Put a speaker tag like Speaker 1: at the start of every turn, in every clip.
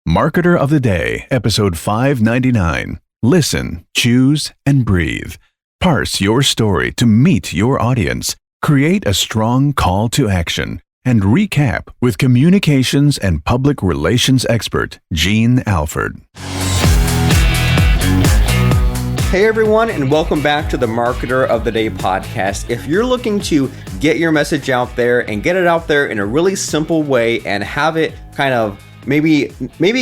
Speaker 1: Marketer of the Day, episode 599. Listen, choose, and breathe. Parse your story to meet your audience. Create a strong call to action. And recap with communications and public relations expert, Jeanne Alford.
Speaker 2: Hey everyone, and welcome back to the Marketer of the Day podcast. If you're looking to get your message out there and get it out there in a really simple way and have it kind of maybe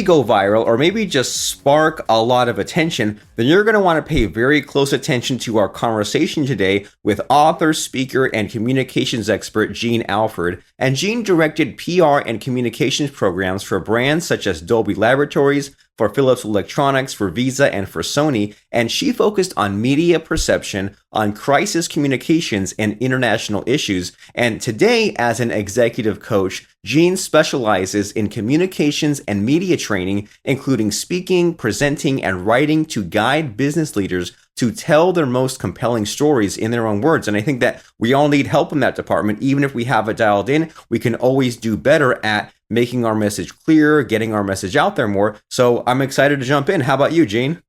Speaker 2: go viral or maybe just spark a lot of attention, then you're going to want to pay very close attention to our conversation today with author, speaker, and communications expert Jeanne Alford. And Jeanne directed PR and communications programs for brands such as Dolby Laboratories, for Philips Electronics, for Visa, and for Sony, and she focused on media perception, on crisis communications, and international issues. And today, as an executive coach, Jeanne specializes in communications and media training, including speaking, presenting, and writing to guide business leaders to tell their most compelling stories in their own words. And I think that we all need help in that department. Even if we have it dialed in, we can always do better at making our message clear, getting our message out there more. So I'm excited to jump in. How about you, Jeanne?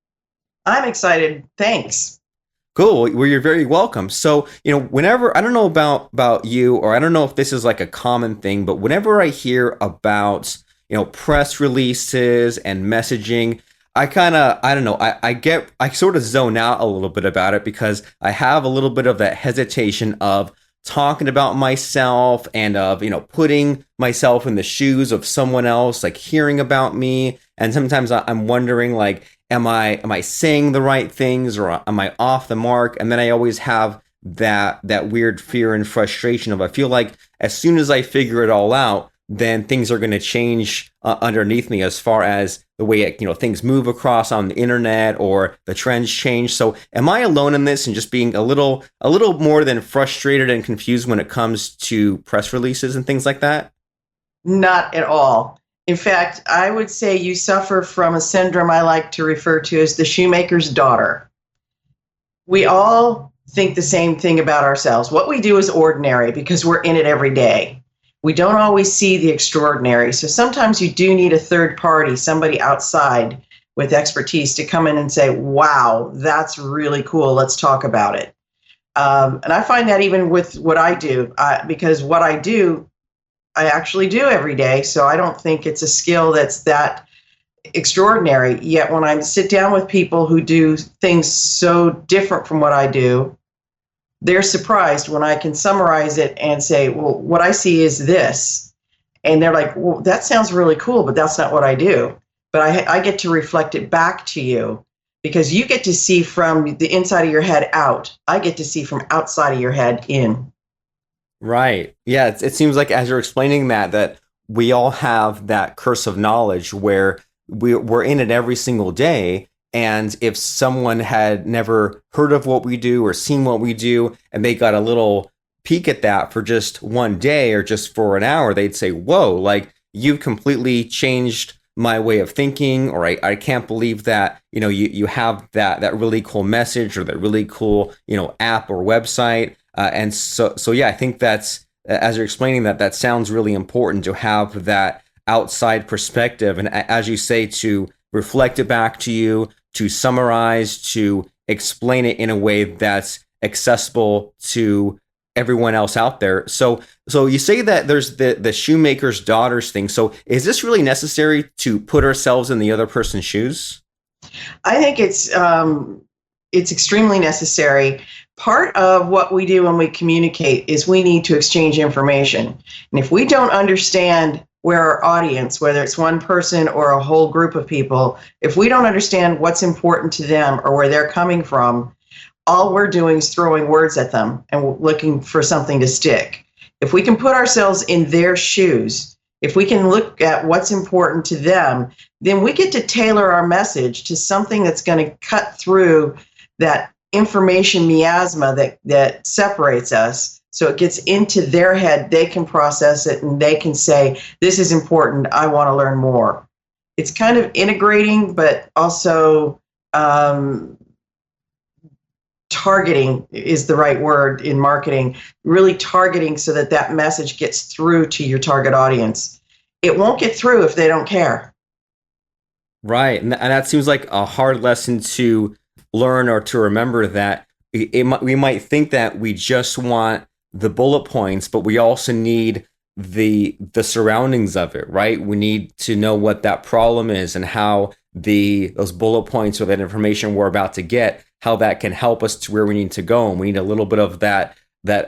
Speaker 3: I'm excited. Thanks.
Speaker 2: Cool. Well, you're very welcome. So, whenever, I don't know about you, or I don't know if this is like a common thing, but whenever I hear about, press releases and messaging, I sort of zone out a little bit about it because I have a little bit of that hesitation of talking about myself and of, putting myself in the shoes of someone else, like hearing about me. And sometimes I'm wondering, like, am I saying the right things or am I off the mark? And then I always have that weird fear and frustration of, I feel like as soon as I figure it all out, then things are going to change underneath me as far as the way things move across on the internet or the trends change. So am I alone in this and just being a little more than frustrated and confused when it comes to press releases and things like that?
Speaker 3: Not at all. In fact, I would say you suffer from a syndrome I like to refer to as the shoemaker's daughter. We all think the same thing about ourselves. What we do is ordinary because we're in it every day. We don't always see the extraordinary. So sometimes you do need a third party, somebody outside with expertise to come in and say, wow, that's really cool. Let's talk about it. And I find that even with what I do, because what I do, I actually do every day. So I don't think it's a skill that's that extraordinary. Yet when I sit down with people who do things so different from what I do, they're surprised when I can summarize it and say, well, what I see is this. And they're like, well, that sounds really cool, but that's not what I do. But I get to reflect it back to you because you get to see from the inside of your head out. I get to see from outside of your head in.
Speaker 2: Right. Yeah. It seems like as you're explaining that we all have that curse of knowledge where we're in it every single day. And if someone had never heard of what we do or seen what we do, and they got a little peek at that for just one day or just for an hour, they'd say, whoa, like you've completely changed my way of thinking, or I can't believe that, you have that really cool message or that really cool, app or website. And so yeah, I think that's, as you're explaining that sounds really important to have that outside perspective. And as you say, to reflect it back to you, to summarize, to explain it in a way that's accessible to everyone else out there. So you say that there's the shoemaker's daughters thing. So is this really necessary to put ourselves in the other person's shoes?
Speaker 3: I think it's extremely necessary. Part of what we do when we communicate is we need to exchange information. And if we don't understand where our audience, whether it's one person or a whole group of people, if we don't understand what's important to them or where they're coming from, all we're doing is throwing words at them and looking for something to stick. If we can put ourselves in their shoes, if we can look at what's important to them, then we get to tailor our message to something that's going to cut through that information miasma that separates us. So it gets into their head, they can process it, and they can say, this is important, I want to learn more. It's kind of integrating, but also targeting is the right word in marketing, really targeting so that message gets through to your target audience. It won't get through if they don't care.
Speaker 2: Right. And that seems like a hard lesson to learn or to remember, that we might think that we just want the bullet points, but we also need the surroundings of it, right? We need to know what that problem is and how those bullet points or that information we're about to get, how that can help us to where we need to go. And we need a little bit of that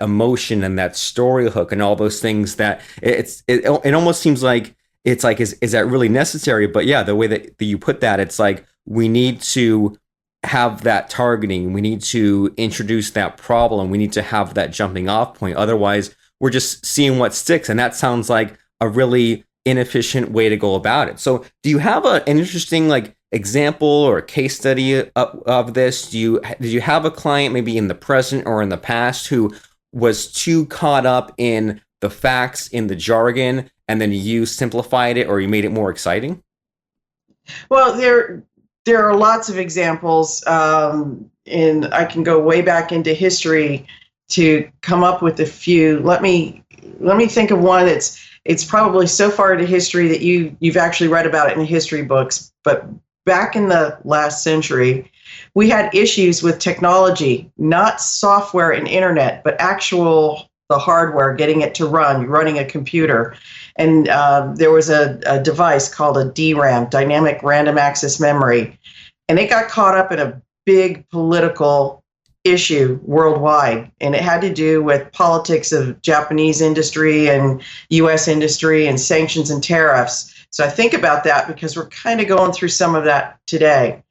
Speaker 2: emotion and that story hook and all those things that it almost seems like it's like, is that really necessary? But yeah, the way that you put that, it's like we need to have that targeting. We need to introduce that problem. We need to have that jumping off point. Otherwise, we're just seeing what sticks. And that sounds like a really inefficient way to go about it. So do you have an interesting like example or case study of this? Did you have a client maybe in the present or in the past who was too caught up in the facts, in the jargon, and then you simplified it or you made it more exciting?
Speaker 3: Well, there are lots of examples, and I can go way back into history to come up with a few. Let me think of one that's it's probably so far into history that you've actually read about it in history books. But back in the last century, we had issues with technology, not software and internet, but the hardware, getting it to running a computer. And there was a device called a DRAM, dynamic random access memory. And it got caught up in a big political issue worldwide. And it had to do with politics of Japanese industry and US industry and sanctions and tariffs. So I think about that because we're kind of going through some of that today.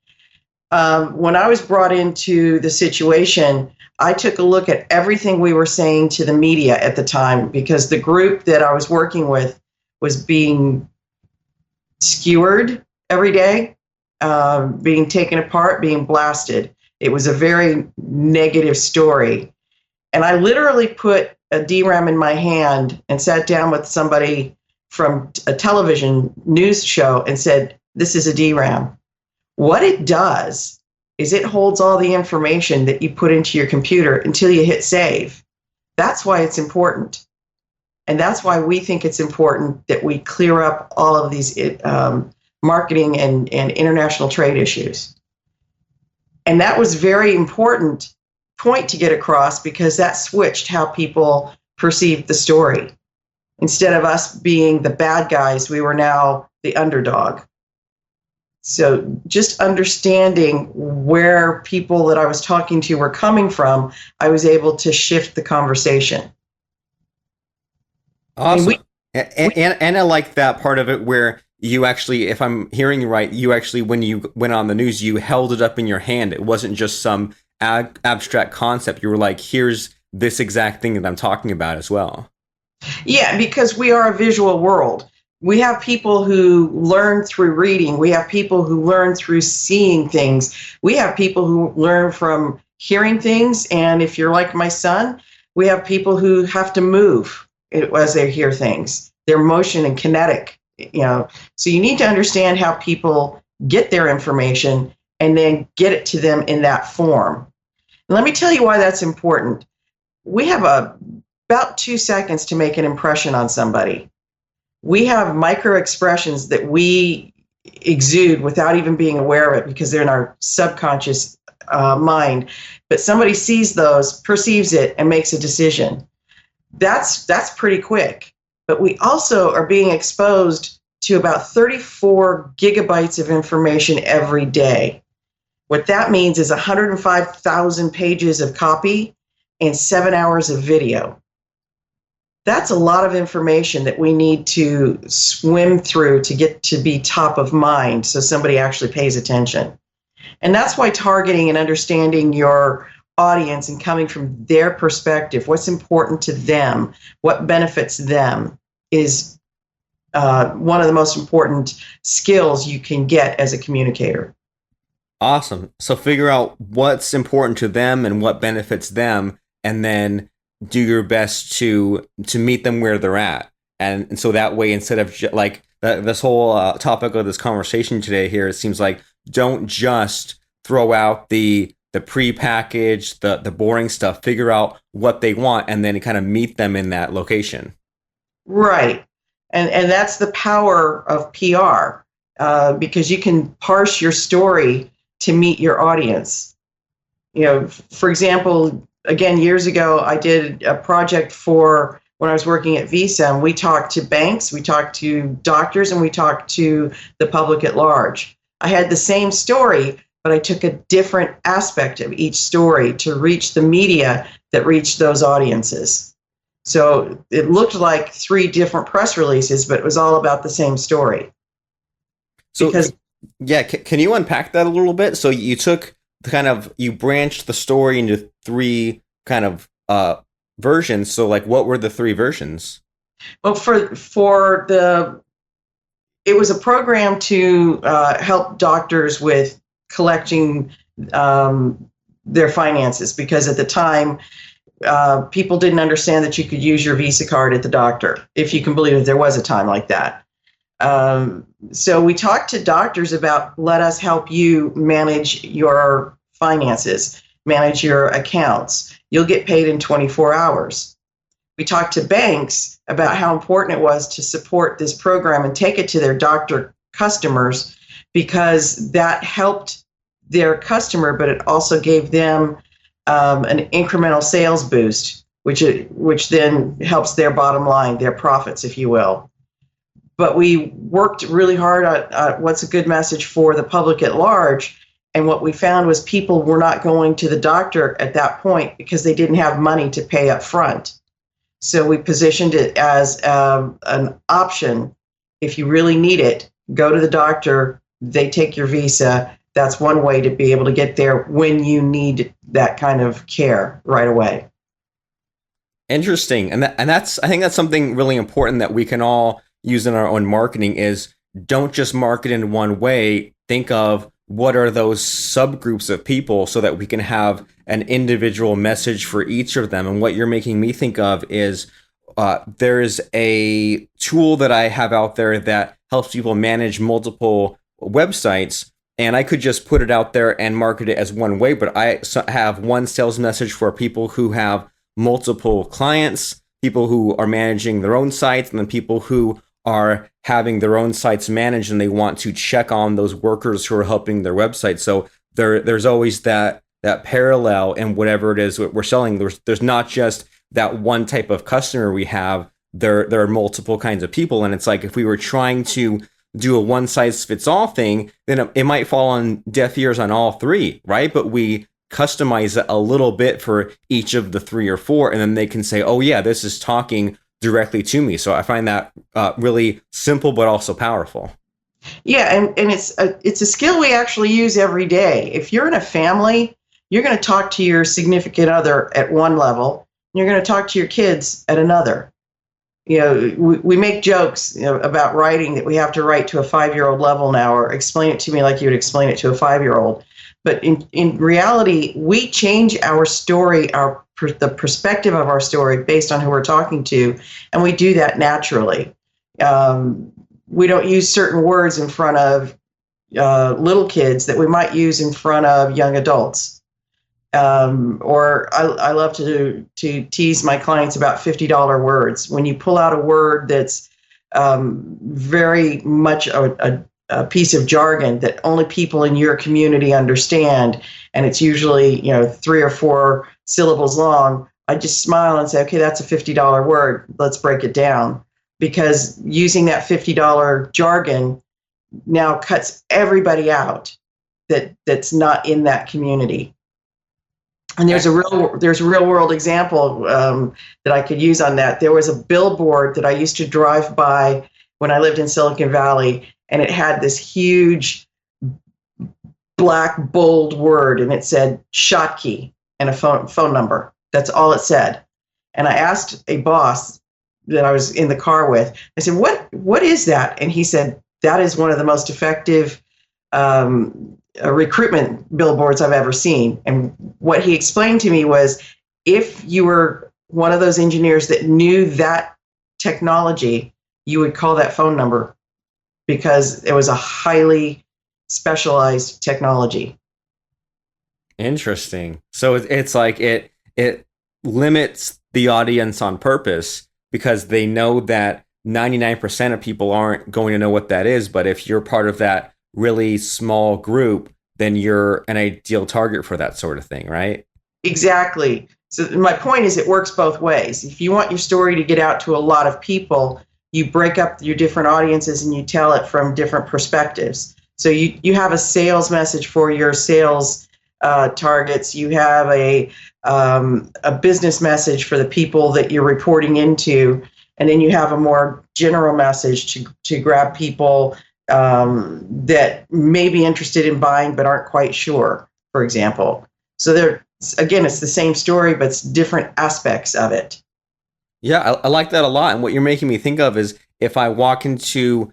Speaker 3: When I was brought into the situation, I took a look at everything we were saying to the media at the time, because the group that I was working with was being skewered every day, being taken apart, being blasted. It was a very negative story. And I literally put a DRAM in my hand and sat down with somebody from a television news show and said, "This is a DRAM. What it does is it holds all the information that you put into your computer until you hit save. That's why it's important. And that's why we think it's important that we clear up all of these marketing and international trade issues." And that was very important point to get across, because that switched how people perceived the story. Instead of us being the bad guys, we were now the underdog. So just understanding where people that I was talking to were coming from, I was able to shift the conversation.
Speaker 2: Awesome. And I like that part of it where you actually, if I'm hearing you right, you actually, when you went on the news, you held it up in your hand. It wasn't just some abstract concept. You were like, here's this exact thing that I'm talking about as well.
Speaker 3: Yeah, because we are a visual world. We have people who learn through reading. We have people who learn through seeing things. We have people who learn from hearing things. And if you're like my son, we have people who have to move as they hear things. They're motion and kinetic, So you need to understand how people get their information and then get it to them in that form. And let me tell you why that's important. We have about 2 seconds to make an impression on somebody. We have micro expressions that we exude without even being aware of it, because they're in our subconscious mind. But somebody sees those, perceives it, and makes a decision. That's pretty quick. But we also are being exposed to about 34 gigabytes of information every day. What that means is 105,000 pages of copy and 7 hours of video. That's a lot of information that we need to swim through to get to be top of mind, so somebody actually pays attention. And that's why targeting and understanding your audience and coming from their perspective, what's important to them, what benefits them, is one of the most important skills you can get as a communicator.
Speaker 2: Awesome. So figure out what's important to them and what benefits them, and then do your best to meet them where they're at. And so that way, instead of like this whole topic of this conversation today here, it seems like don't just throw out the pre-packaged, the boring stuff. Figure out what they want and then kind of meet them in that location.
Speaker 3: Right. And that's the power of PR. because you can parse your story to meet your audience. For example, again, years ago, I did a project for when I was working at Visa, and we talked to banks, we talked to doctors, and we talked to the public at large. I had the same story, but I took a different aspect of each story to reach the media that reached those audiences. So it looked like 3 different press releases, but it was all about the same story.
Speaker 2: So, can you unpack that a little bit? So you took you branched the story into 3 kind of versions. So like, what were the 3 versions?
Speaker 3: Well, it was a program to help doctors with collecting their finances, because at the time, people didn't understand that you could use your Visa card at the doctor, if you can believe it. There was a time like that. So we talked to doctors about, let us help you manage your finances, manage your accounts. You'll get paid in 24 hours. We talked to banks about how important it was to support this program and take it to their doctor customers, because that helped their customer, but it also gave them an incremental sales boost, which then helps their bottom line, their profits, if you will. But we worked really hard on what's a good message for the public at large. And what we found was people were not going to the doctor at that point because they didn't have money to pay up front. So we positioned it as an option. If you really need it, go to the doctor. They take your Visa. That's one way to be able to get there when you need that kind of care right away.
Speaker 2: Interesting. And that's, I think that's something really important that we can all use in our own marketing, is don't just market in one way. Think of what are those subgroups of people so that we can have an individual message for each of them. And what you're making me think of is there's a tool that I have out there that helps people manage multiple websites. And I could just put it out there and market it as one way, but I have one sales message for people who have multiple clients, people who are managing their own sites, and then people who are having their own sites managed and they want to check on those workers who are helping their website. So there's always that parallel in whatever it is we're selling. There's not just that one type of customer we have. There are multiple kinds of people. And it's like, if we were trying to do a one size fits all thing, then it might fall on deaf ears on all 3, right? But we customize it a little bit for each of the 3 or 4, and then they can say, oh yeah, this is talking directly to me. So I find that really simple, but also powerful.
Speaker 3: Yeah, and it's a skill we actually use every day. If you're in a family, you're going to talk to your significant other at one level, and you're going to talk to your kids at another. We make jokes about writing, that we have to write to a 5-year-old level now, or explain it to me like you would explain it to a 5-year-old. But in reality, we change our story, the perspective of our story based on who we're talking to, and we do that naturally. We don't use certain words in front of little kids that we might use in front of young adults. Or I love to tease my clients about $50 words. When you pull out a word that's very much a piece of jargon that only people in your community understand, and it's usually 3 or 4 syllables long, I just smile and say, okay, that's a $50 word. Let's break it down. Because using that $50 jargon now cuts everybody out that's not in that community. And there's a real world example that I could use on that. There was a billboard that I used to drive by when I lived in Silicon Valley, and it had this huge black bold word, and it said Schottky and a phone number. That's all it said. And I asked a boss that I was in the car with, I said, what is that? And he said, that is one of the most effective recruitment billboards I've ever seen. And what he explained to me was, if you were one of those engineers that knew that technology, you would call that phone number, because it was a highly specialized technology.
Speaker 2: Interesting. So it's like it limits the audience on purpose, because they know that 99% of people aren't going to know what that is. But if you're part of that really small group, then you're an ideal target for that sort of thing, right?
Speaker 3: Exactly. So my point is it works both ways. If you want your story to get out to a lot of people, you break up your different audiences and you tell it from different perspectives. So you have a sales message for your sales targets. You have a business message for the people that you're reporting into, and then you have a more general message to grab people that may be interested in buying but aren't quite sure, for example. So again, it's the same story, but it's different aspects of it.
Speaker 2: Yeah, I like that a lot. And what you're making me think of is if I walk into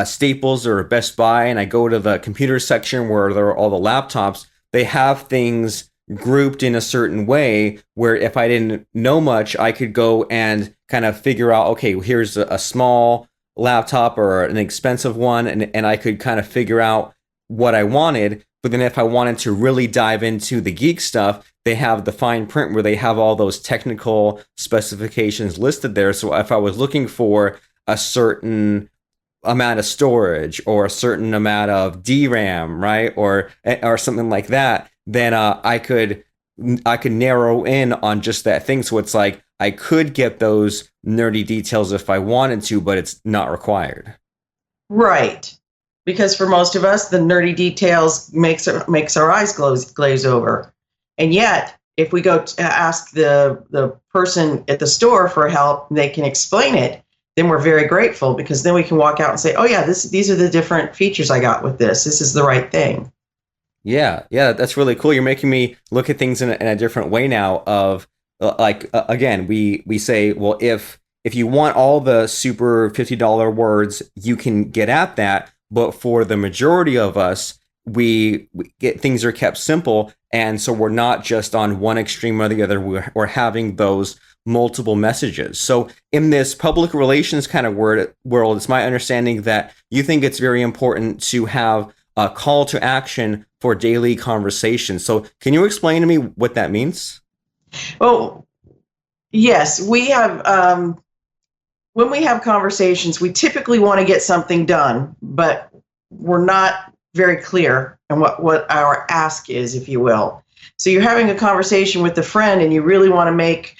Speaker 2: Staples or Best Buy and I go to the computer section where there are all the laptops, they have things grouped in a certain way where if I didn't know much, I could go and kind of figure out, okay, here's a small laptop or an expensive one, and I could kind of figure out what I wanted. But then if I wanted to really dive into the geek stuff, they have the fine print where they have all those technical specifications listed there. So if I was looking for a certain amount of storage or a certain amount of DRAM, right, or something like that, then I could narrow in on just that thing. So it's like I could get those nerdy details if I wanted to, but it's not required.
Speaker 3: Right. Because for most of us, the nerdy details makes our eyes glaze over. And yet, if we go to ask the person at the store for help, they can explain it, then we're very grateful, because then we can walk out and say, oh yeah, these are the different features I got with this. This is the right thing.
Speaker 2: Yeah, that's really cool. You're making me look at things in a different way now of again, we say, well, if you want all the super $50 words, you can get at that. But for the majority of us, we get things are kept simple. And so we're not just on one extreme or the other. We're having those multiple messages. So in this public relations kind of world, it's my understanding that you think it's very important to have a call to action for daily conversation. So can you explain to me what that means?
Speaker 3: Well, yes, we have. When we have conversations, we typically want to get something done, but we're not very clear on what our ask is, if you will. So you're having a conversation with a friend, and you really want to make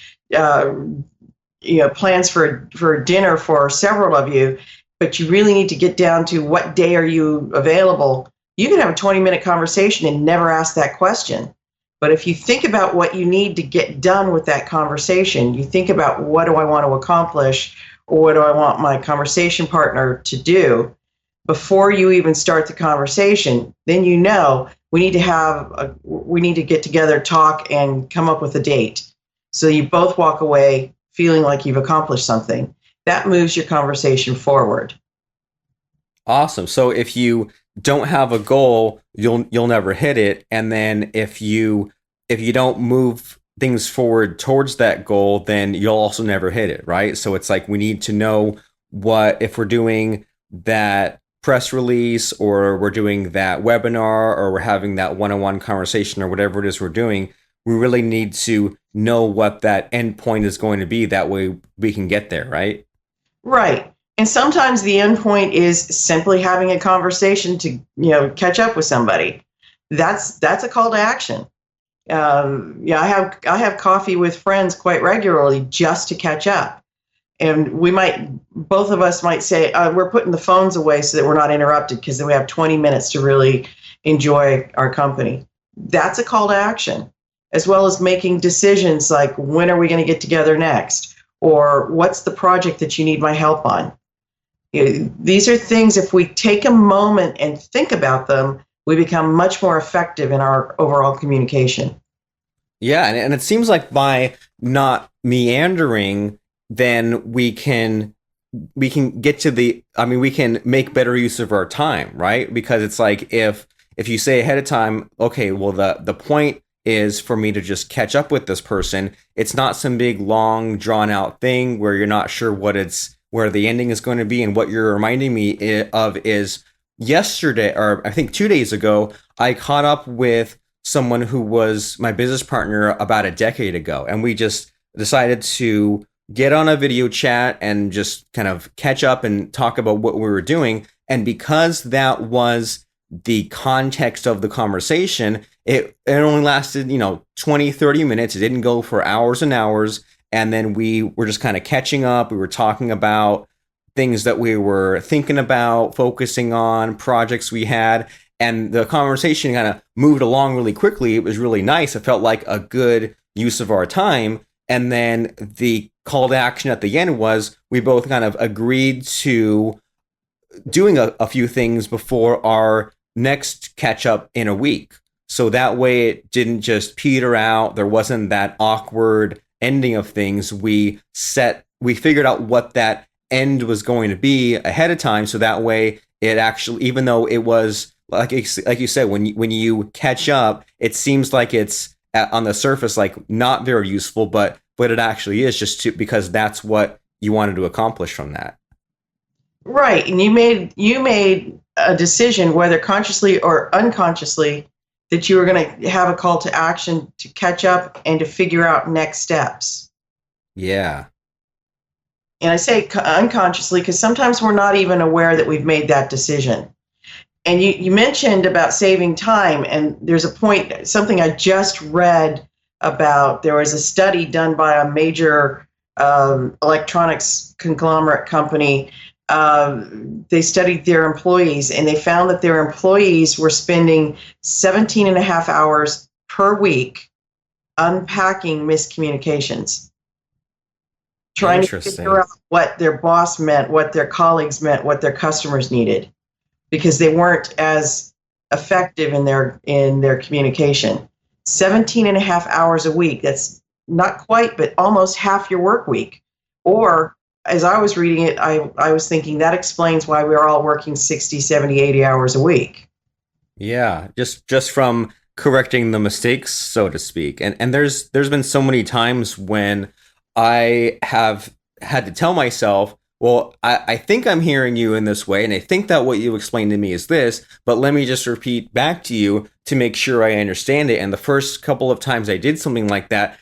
Speaker 3: plans for dinner for several of you, but you really need to get down to what day are you available. You can have a 20-minute conversation and never ask that question. But if you think about what you need to get done with that conversation, you think about, what do I want to accomplish, or what do I want my conversation partner to do before you even start the conversation, then we need to get together, talk, and come up with a date. So you both walk away feeling like you've accomplished something. That moves your conversation forward.
Speaker 2: Awesome. So if you don't have a goal, you'll never hit it. And then if you don't move things forward towards that goal, then you'll also never hit it, right? So it's like we need to know if we're doing that press release, or we're doing that webinar, or we're having that one-on-one conversation, or whatever it is we're doing, we really need to know what that end point is going to be. That way we can get there, right? Right.
Speaker 3: And sometimes the end point is simply having a conversation to, catch up with somebody. That's a call to action. I have coffee with friends quite regularly just to catch up. And both of us might say, we're putting the phones away so that we're not interrupted, because then we have 20 minutes to really enjoy our company. That's a call to action, as well as making decisions like, when are we going to get together next? Or what's the project that you need my help on? These are things, if we take a moment and think about them, we become much more effective in our overall communication.
Speaker 2: Yeah, and it seems like by not meandering, then we can get to we can make better use of our time, right? Because it's like if you say ahead of time, okay, well the point is for me to just catch up with this person. It's not some big long drawn out thing where you're not sure where the ending is going to be. And what you're reminding me of is yesterday, or I think 2 days ago, I caught up with someone who was my business partner about a decade ago. And we just decided to get on a video chat and just kind of catch up and talk about what we were doing. And because that was the context of the conversation, it only lasted, 20, 30 minutes. It didn't go for hours and hours. And then we were just kind of catching up. We were talking about things that we were thinking about, focusing on, projects we had. And the conversation kind of moved along really quickly. It was really nice. It felt like a good use of our time. And then the call to action at the end was we both kind of agreed to doing a few things before our next catch up in a week. So that way it didn't just peter out. There wasn't that awkward ending of things. We figured out what that end was going to be ahead of time. So that way it actually, even though it was like you said, when you catch up, it seems like it's on the surface, like not very useful, but it actually is because that's what you wanted to accomplish from that.
Speaker 3: Right. And you made a decision, whether consciously or unconsciously, that you were going to have a call to action to catch up and to figure out next steps.
Speaker 2: Yeah.
Speaker 3: And I say unconsciously because sometimes we're not even aware that we've made that decision. And you mentioned about saving time, and there's a point, something I just read about. There was a study done by a major electronics conglomerate company. They studied their employees, and they found that their employees were spending 17 and a half hours per week unpacking miscommunications, trying to figure out what their boss meant, what their colleagues meant, what their customers needed, because they weren't as effective in their communication. 17 and a half hours a week. That's not quite, but almost half your work week. Or as I was reading it, I was thinking that explains why we're all working 60, 70, 80 hours a week.
Speaker 2: Yeah, just from correcting the mistakes, so to speak. And there's been so many times when I have had to tell myself, well, I think I'm hearing you in this way, and I think that what you explained to me is this, but let me just repeat back to you to make sure I understand it. And the first couple of times I did something like that,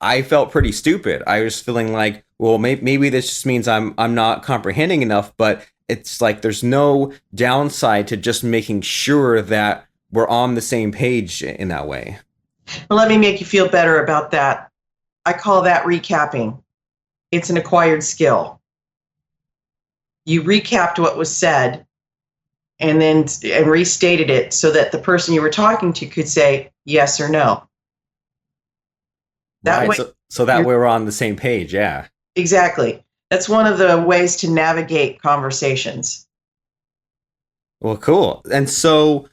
Speaker 2: I felt pretty stupid. I was feeling like, well, maybe this just means I'm not comprehending enough, but it's like there's no downside to just making sure that we're on the same page in that way.
Speaker 3: Well, let me make you feel better about that. I call that recapping. It's an acquired skill. You recapped what was said and restated it so that the person you were talking to could say yes or no.
Speaker 2: That way, so that way we're on the same page. Yeah,
Speaker 3: exactly. That's one of the ways to navigate conversations.
Speaker 2: Well, cool. And so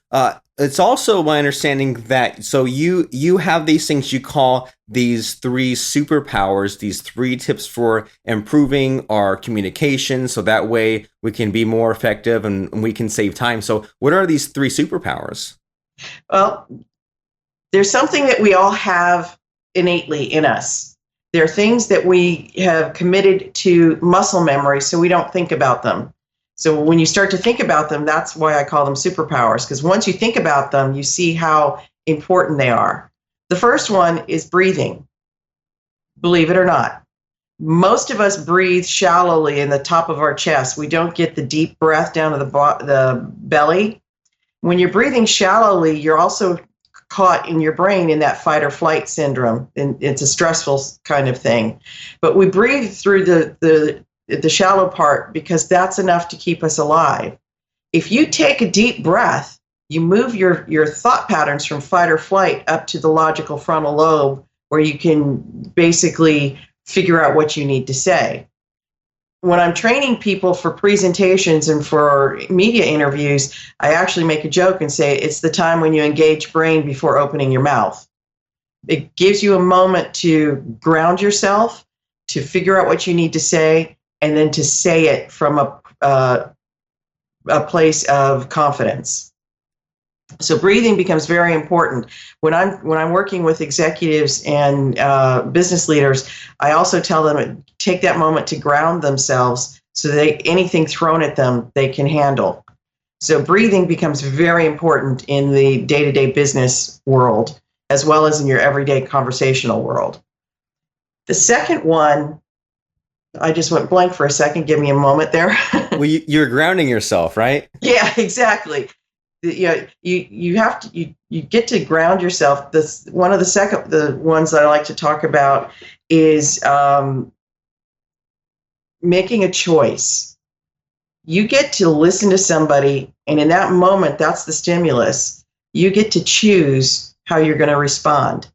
Speaker 2: it's also my understanding that so you have these things you call these 3 superpowers, these 3 tips for improving our communication, so that way we can be more effective and we can save time. So what are these 3 superpowers?
Speaker 3: Well, there's something that we all have innately in us. There are things that we have committed to muscle memory, so we don't think about them. So when you start to think about them, that's why I call them superpowers, because once you think about them, you see how important they are. The first one is breathing. Believe it or not, most of us breathe shallowly in the top of our chest. We don't get the deep breath down to the belly. When you're breathing shallowly, you're also caught in your brain in that fight or flight syndrome. And it's a stressful kind of thing. But we breathe through the shallow part because that's enough to keep us alive. If you take a deep breath, you move your thought patterns from fight or flight up to the logical frontal lobe, where you can basically figure out what you need to say. When I'm training people for presentations and for media interviews, I actually make a joke and say it's the time when you engage brain before opening your mouth. It gives you a moment to ground yourself, to figure out what you need to say, and then to say it from a place of confidence. So breathing becomes very important. When I'm working with executives and business leaders, I also tell them to take that moment to ground themselves so that anything thrown at them, they can handle. So breathing becomes very important in the day-to-day business world, as well as in your everyday conversational world. The second one I just went blank for a second. Give me a moment there.
Speaker 2: Well, you're grounding yourself, right?
Speaker 3: Yeah, exactly. You have to you get to ground yourself. This one of the ones that I like to talk about is making a choice. You get to listen to somebody, and in that moment, that's the stimulus. You get to choose how you're going to respond.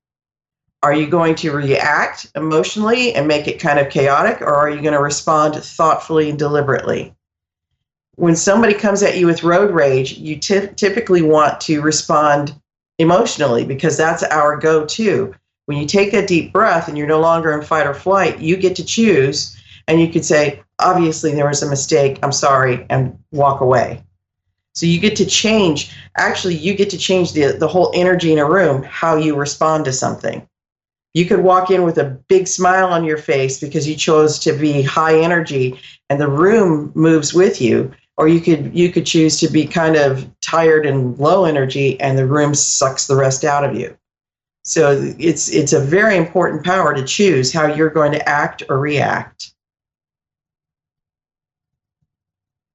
Speaker 3: Are you going to react emotionally and make it kind of chaotic, or are you going to respond thoughtfully and deliberately? When somebody comes at you with road rage, you typically want to respond emotionally because that's our go-to. When you take a deep breath and you're no longer in fight or flight, you get to choose, and you could say, obviously there was a mistake, I'm sorry, and walk away. So you get to change, actually you get to change the whole energy in a room, how you respond to something. You could walk in with a big smile on your face because you chose to be high energy and the room moves with you. Or you could choose to be kind of tired and low energy and the room sucks the rest out of you. So it's a very important power to choose how you're going to act or react.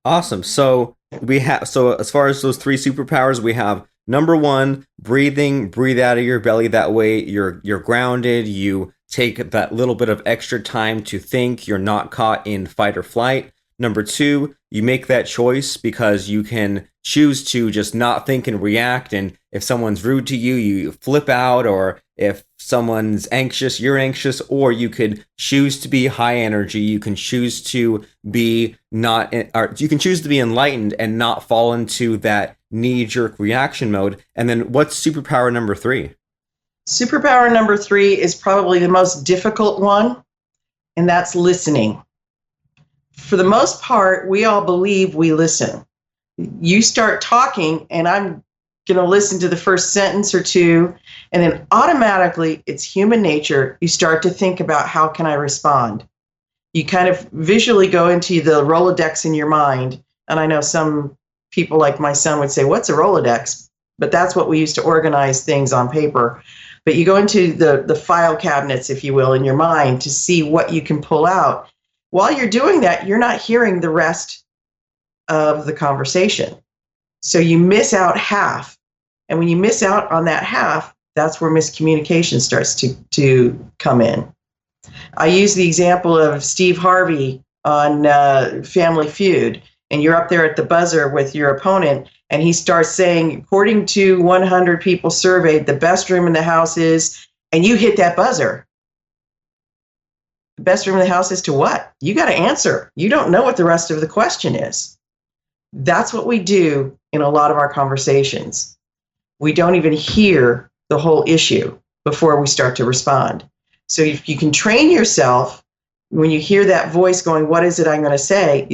Speaker 2: Awesome. So as far as those 3 superpowers, we have number 1, breathing, breathe out of your belly. That way you're grounded. You take that little bit of extra time to think. You're not caught in fight or flight. Number 2, you make that choice because you can choose to just not think and react. And if someone's rude to you, you flip out, or if someone's anxious, you're anxious, or you could choose to be high energy. You can choose to be you can choose to be enlightened and not fall into that knee-jerk reaction mode. And then what's superpower number 3?
Speaker 3: Superpower number 3 is probably the most difficult one, and that's listening. For the most part, we all believe we listen. You start talking, and I'm going to listen to the first sentence or two, and then automatically, it's human nature, you start to think about how can I respond. You kind of visually go into the Rolodex in your mind, and I know some people like my son would say, what's a Rolodex? But that's what we use to organize things on paper. But you go into the file cabinets, if you will, in your mind to see what you can pull out. While you're doing that, you're not hearing the rest of the conversation. So you miss out half. And when you miss out on that half, that's where miscommunication starts to come in. I use the example of Steve Harvey on Family Feud, and you're up there at the buzzer with your opponent, and he starts saying, according to 100 people surveyed, the best room in the house is, and you hit that buzzer. The best room in the house is to what? You got to answer. You don't know what the rest of the question is. That's what we do in a lot of our conversations. We don't even hear the whole issue before we start to respond. So if you can train yourself, when you hear that voice going, what is it I'm going to say?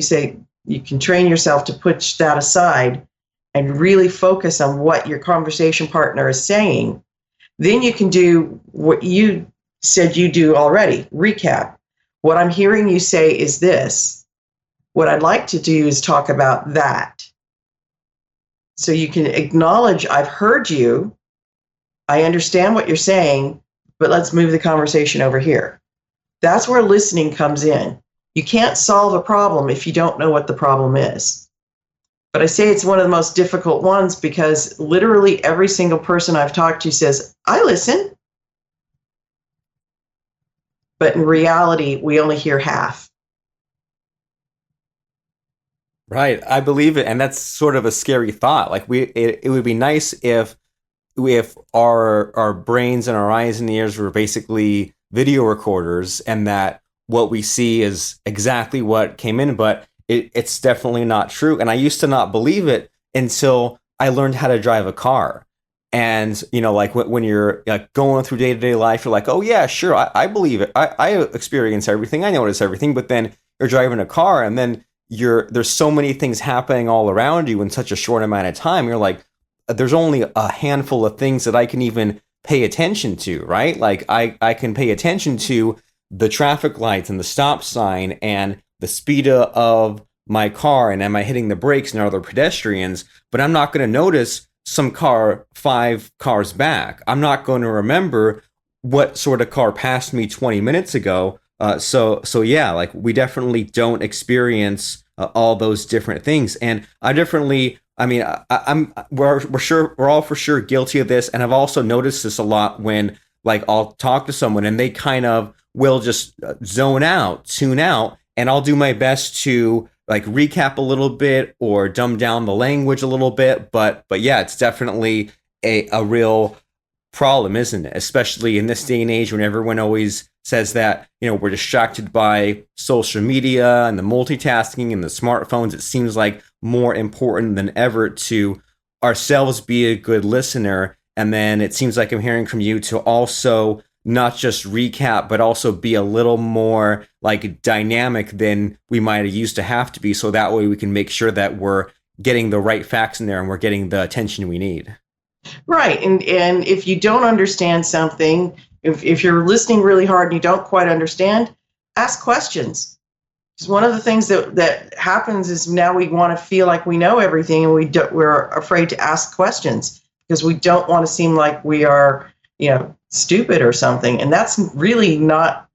Speaker 3: You can train yourself to put that aside and really focus on what your conversation partner is saying. Then you can do what you said you do already, recap. What I'm hearing you say is this. What I'd like to do is talk about that. So you can acknowledge, I've heard you, I understand what you're saying, but let's move the conversation over here. That's where listening comes in. You can't solve a problem if you don't know what the problem is. But I say it's one of the most difficult ones because literally every single person I've talked to says, I listen. But in reality, we only hear half.
Speaker 2: Right. I believe it. And that's sort of a scary thought. Like it would be nice if our brains and our eyes and ears were basically video recorders and that what we see is exactly what came in, but it's definitely not true. And I used to not believe it until I learned how to drive a car. And, like when you're going through day-to-day life, you're like, oh, yeah, sure, I believe it. I experience everything. I notice everything. But then you're driving a car and then there's so many things happening all around you in such a short amount of time. You're like, there's only a handful of things that I can even pay attention to, right? Like I can pay attention to the traffic lights and the stop sign and the speed of my car and am I hitting the brakes and other pedestrians, but I'm not going to notice some car 5 cars back. I'm not going to remember what sort of car passed me 20 minutes ago, So yeah, like we definitely don't experience all those different things, and I definitely. I mean, we're all for sure guilty of this, and I've also noticed this a lot when like I'll talk to someone and they kind of will just zone out, tune out, and I'll do my best to like recap a little bit or dumb down the language a little bit, but yeah, it's definitely a real problem, isn't it? Especially in this day and age when everyone always says that, we're distracted by social media and the multitasking and the smartphones. It seems like more important than ever to ourselves be a good listener. And then it seems like I'm hearing from you to also not just recap, but also be a little more like dynamic than we might have used to have to be. So that way we can make sure that we're getting the right facts in there and we're getting the attention we need.
Speaker 3: Right. And if you don't understand something, if you're listening really hard and you don't quite understand, ask questions. Because one of the things that happens is now we want to feel like we know everything, and we're afraid to ask questions because we don't want to seem like we are, stupid or something. And that's really not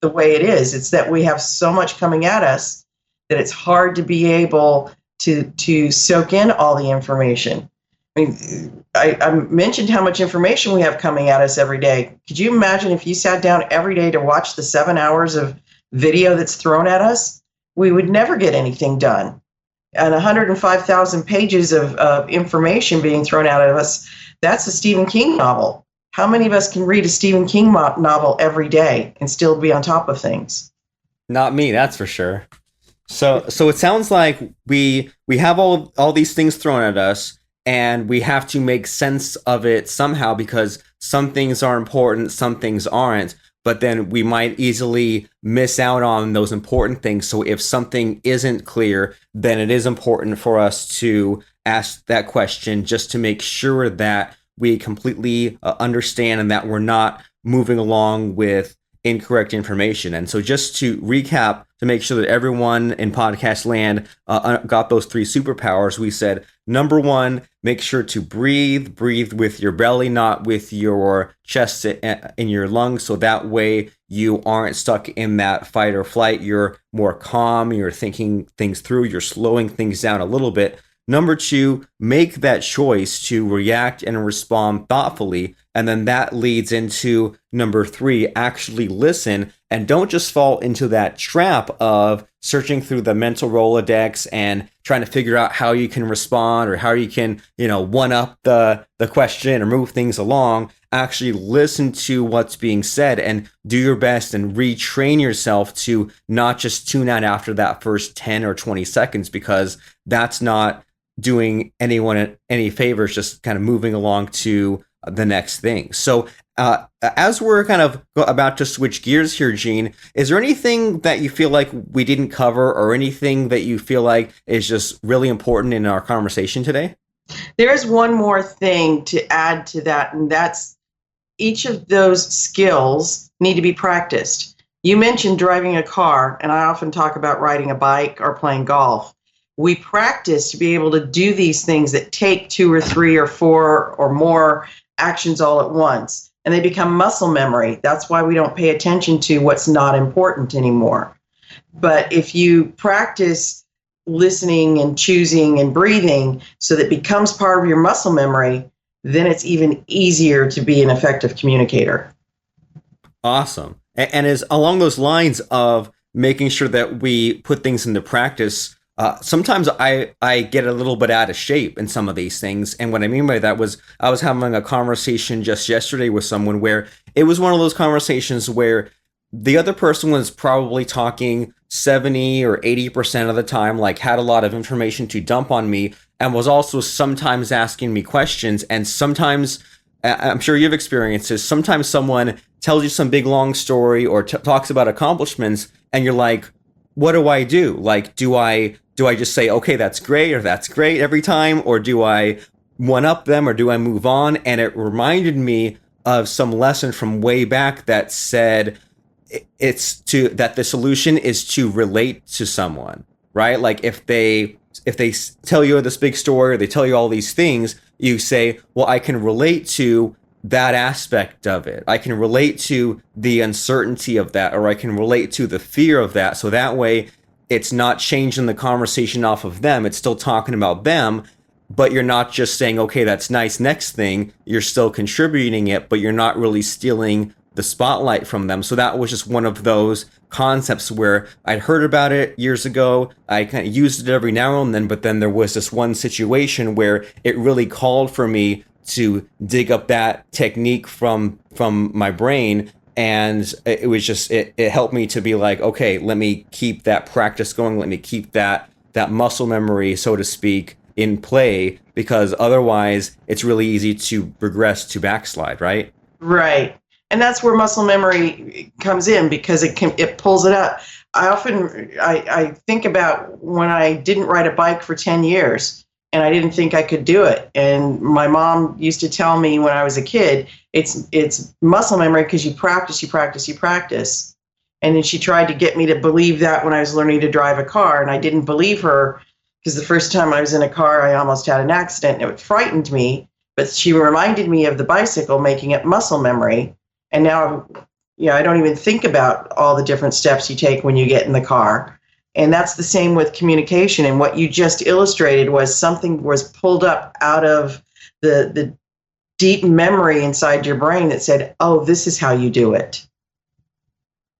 Speaker 3: the way it is. It's that we have so much coming at us that it's hard to be able to soak in all the information. I mean, I mentioned how much information we have coming at us every day. Could you imagine if you sat down every day to watch the 7 hours of video that's thrown at us? We would never get anything done. And 105,000 pages of information being thrown out of us, that's a Stephen King novel. How many of us can read a Stephen King novel every day and still be on top of things?
Speaker 2: Not me, that's for sure. So it sounds like we have all these things thrown at us, and we have to make sense of it somehow because some things are important, some things aren't. But then we might easily miss out on those important things. So if something isn't clear, then it is important for us to ask that question just to make sure that we completely understand and that we're not moving along with incorrect information. And so just to recap, to make sure that everyone in podcast land got those 3 superpowers, we said, number 1, make sure to breathe with your belly, not with your chest in your lungs. So that way you aren't stuck in that fight or flight. You're more calm. You're thinking things through. You're slowing things down a little bit. Number 2, make that choice to react and respond thoughtfully. And then that leads into number 3, actually listen, and don't just fall into that trap of searching through the mental Rolodex and trying to figure out how you can respond or how you can, one up the question or move things along. Actually listen to what's being said and do your best and retrain yourself to not just tune out after that first 10 or 20 seconds, because that's not doing anyone any favors, just kind of moving along to the next thing. So as we're kind of about to switch gears here, Jeanne, is there anything that you feel like we didn't cover or anything that you feel like is just really important in our conversation today?
Speaker 3: There's one more thing to add to that, and that's each of those skills need to be practiced. You mentioned driving a car, and I often talk about riding a bike or playing golf. We practice to be able to do these things that take 2 or 3 or 4 or more actions all at once, and they become muscle memory. That's why we don't pay attention to what's not important anymore. But if you practice listening and choosing and breathing so that it becomes part of your muscle memory, then it's even easier to be an effective communicator.
Speaker 2: Awesome. And is along those lines of making sure that we put things into practice, sometimes I get a little bit out of shape in some of these things. And what I mean by that was I was having a conversation just yesterday with someone where it was one of those conversations where the other person was probably talking 70 or 80% of the time, like had a lot of information to dump on me, and was also sometimes asking me questions. And sometimes, I'm sure you've experienced this, sometimes someone tells you some big long story or talks about accomplishments, and you're like, what do I do? Like, do I just say, okay, that's great, or that's great every time? Or do I one up them, or do I move on? And it reminded me of some lesson from way back that said that the solution is to relate to someone, right? Like if they tell you this big story or they tell you all these things, you say, well, I can relate to that aspect of it. I can relate to the uncertainty of that, or I can relate to the fear of that. So that way it's not changing the conversation off of them. It's still talking about them, but you're not just saying, okay, that's nice, next thing. You're still contributing it, but you're not really stealing the spotlight from them. So that was just one of those concepts where I'd heard about it years ago. I kind of used it every now and then, but then there was this one situation where it really called for me to dig up that technique from my brain. And it was just, it helped me to be like, okay, let me keep that practice going. Let me keep that muscle memory, so to speak, in play, because otherwise it's really easy to regress, to backslide, right?
Speaker 3: Right. And that's where muscle memory comes in, because it pulls it up. I think about when I didn't ride a bike for 10 years and I didn't think I could do it. And my mom used to tell me when I was a kid, it's muscle memory because you practice. And then she tried to get me to believe that when I was learning to drive a car, and I didn't believe her, because the first time I was in a car, I almost had an accident and it frightened me. But she reminded me of the bicycle, making it muscle memory. And now, I don't even think about all the different steps you take when you get in the car. And that's the same with communication. And what you just illustrated was something was pulled up out of the deep memory inside your brain that said, oh, this is how you do it.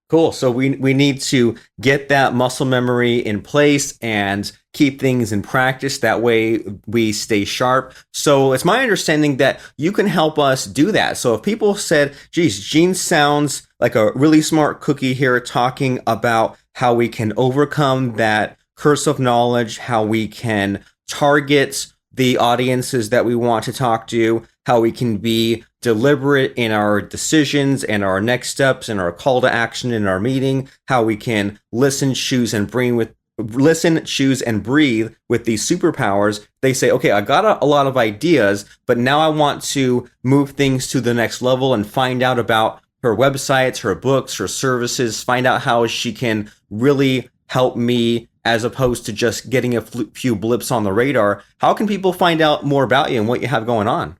Speaker 2: Cool. So we need to get that muscle memory in place and keep things in practice. That way we stay sharp. So it's my understanding that you can help us do that. So if people said, geez, Jeanne sounds like a really smart cookie here, talking about how we can overcome that curse of knowledge, how we can target the audiences that we want to talk to, how we can be deliberate in our decisions and our next steps and our call to action in our meeting, how we can listen, choose, and breathe with these superpowers. They say, okay, I got a lot of ideas, but now I want to move things to the next level and find out about her websites, her books, her services, find out how she can really help me, as opposed to just getting a few blips on the radar. How can people find out more about you and what you have going on?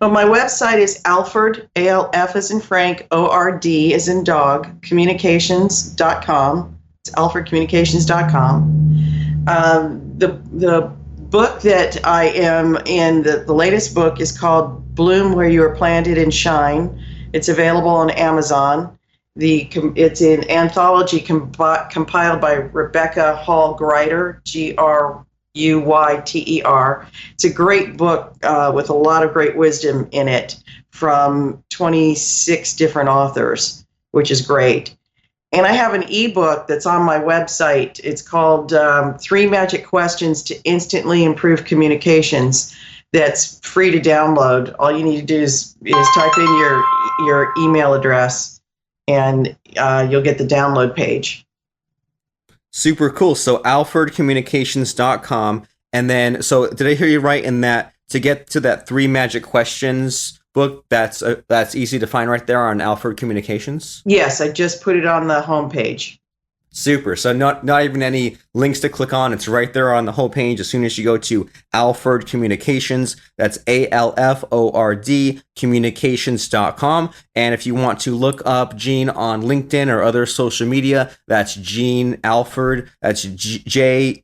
Speaker 3: Well, my website is Alford, ALF as in Frank, ORD as in dog, communications.com. It's alfordcommunications.com. The book that I am in, the latest book, is called Bloom Where You Are Planted and Shine. It's available on Amazon. It's an anthology compiled by Rebecca Hall Greider, Gruyter. It's a great book with a lot of great wisdom in it from 26 different authors, which is great. And I have an ebook that's on my website. It's called 3 Magic Questions to Instantly Improve Communications. That's free to download. All you need to do is type in your email address, and you'll get the download page.
Speaker 2: Super cool. So alfordcommunications.com. And then, so did I hear you right in that to get to that 3 Magic Questions book, that's easy to find right there on Alford Communications?
Speaker 3: Yes, I just put it on the homepage.
Speaker 2: Super. So not even any links to click on. It's right there on the whole page as soon as you go to Alford Communications. That's ALFORD communications.com. And if you want to look up Jeanne on LinkedIn or other social media, that's Jeanne Alford. That's JEANNE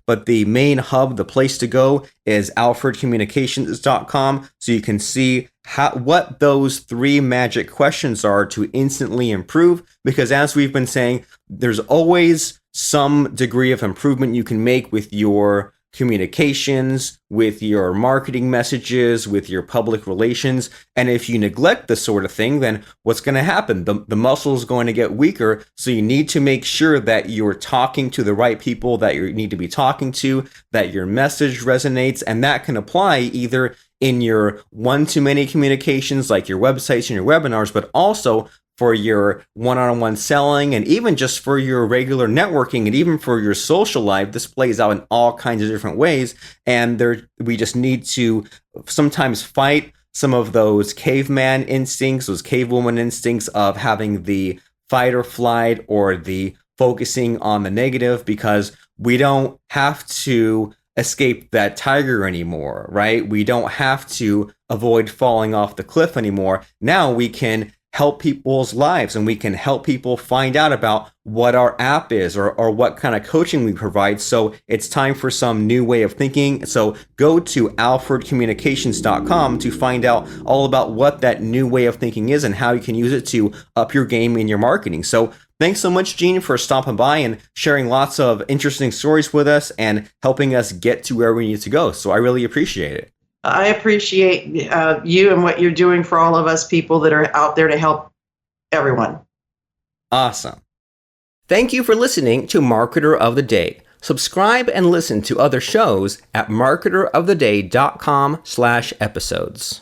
Speaker 2: But the main hub, the place to go, is alfordcommunications.com, so you can see what those 3 magic questions are to instantly improve. Because as we've been saying, there's always some degree of improvement you can make with your communications, with your marketing messages, with your public relations. And if you neglect this sort of thing, then what's going to happen? The muscle is going to get weaker. So you need to make sure that you're talking to the right people that you need to be talking to, that your message resonates. And that can apply either in your one-to-many communications, like your websites and your webinars, but also for your one-on-one selling, and even just for your regular networking, and even for your social life. This plays out in all kinds of different ways. And we just need to sometimes fight some of those caveman instincts, those cavewoman instincts of having the fight or flight or the focusing on the negative, because we don't have to escape that tiger anymore, right? We don't have to avoid falling off the cliff anymore. Now we can help people's lives, and we can help people find out about what our app is, or what kind of coaching we provide. So it's time for some new way of thinking. So go to alfordcommunications.com to find out all about what that new way of thinking is and how you can use it to up your game in your marketing. So thanks so much, Jeanne, for stopping by and sharing lots of interesting stories with us and helping us get to where we need to go. So I really appreciate it.
Speaker 3: I appreciate you and what you're doing for all of us people that are out there to help everyone.
Speaker 2: Awesome. Thank you for listening to Marketer of the Day. Subscribe and listen to other shows at marketeroftheday.com/episodes.